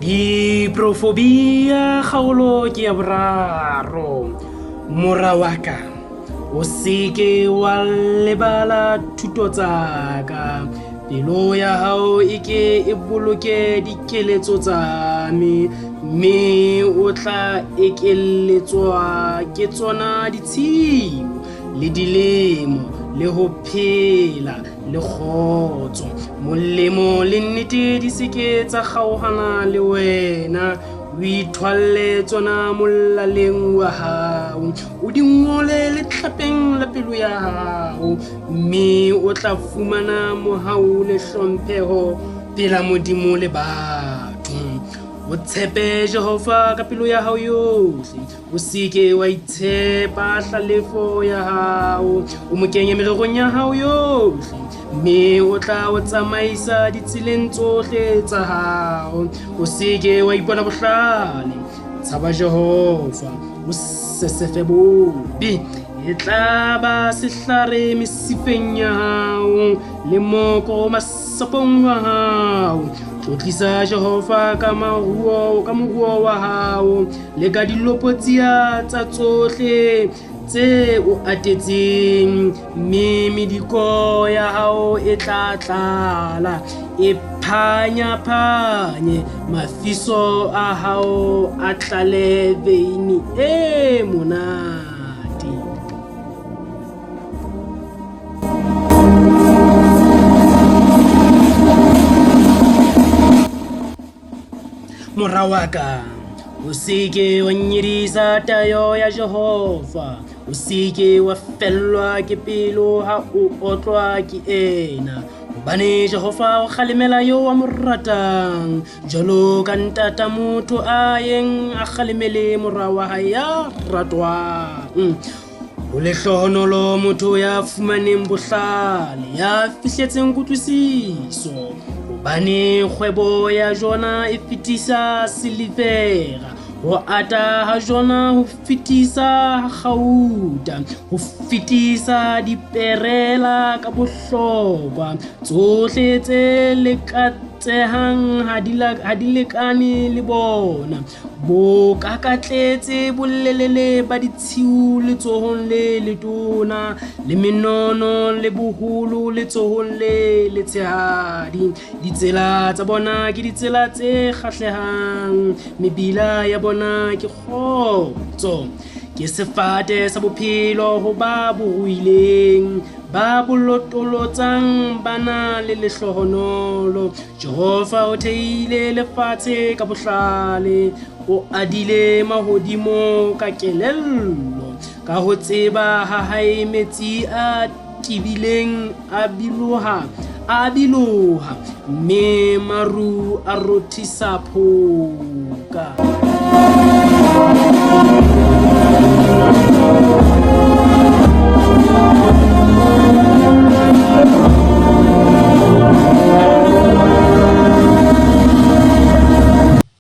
Hiprofobia kgaolo ke ya boraro. Mora wa ka, o seke wa lebala thuto tsa ka. Pelo ya hao e ke e boloke dikeletso tsa me, mme o tla ekeletswa ke tsona ditshimo le dilemo le ho phela le kgotso. Molemo le nnete di seke tsa kgaohana le wena. O ithwalle tsona mollaleng wa hao, o di ngole letlapeng la pelo ya hao, mme o tla fumana mohau le hlompheho pela Modimo le batho. O tshepe Jehova ka pelo ya hao yohle, o seke wa itshepa hlalefo ya hao. O mo kenye mererong ya hao yohle, mme o tla o tsamaisa ditseleng tsohle tsa hao. O seke wa ipona bohlale, tshaba Jehova, o sesefe bobe. E tla ba sehlare mesifeng ya hao le moko masapong wa hao. Tlotlisa Jehova ka moruo wa hao le ka dilopotsia tsa tsohle tse o atetseng, mme mediko ya hao e tla tlala e phanye, mafiso a hao a tlale veini e monate. Mora wa ka, o seke wa nyedisa tayo ya Jehova, o seke wa fellwa ke pelo ha o otlwa ke ena. Hobane Jehova o kgalemela yo wa mo ratang, jwalo ka ntata motho a yeng a kgalemele mora wa hae ya ratwang. O lehlohonolo motho ya fumaneng bohlale, ya fihletseng kutlwisiso. Hobane kgwebo ya Jona e fetisa silivera, ho ata ha Jona ho fetisa kgauta, ho fetisa diperela ka bohlokwa. Tsohle tse lekatsehang ha di lekane le bona. Bo kakatletse bolelele ba ditshiu letsohong le letona, le menono le boholo letsohong le letshehadi. Ditsela tsa bona ke ditsela tse kgahlehang, mebila ya bona ke kgotso. Ke sefate sa bophelo ho ba boruileng, ba bolotolotsang bana le lehlohonolo. Jehova o theile lefatshe ka bohlale, o adile mahodimo ka kelello. Ka ho tseba ha hae metsi a tibileng a biloha, mme maru a rothisa phoka.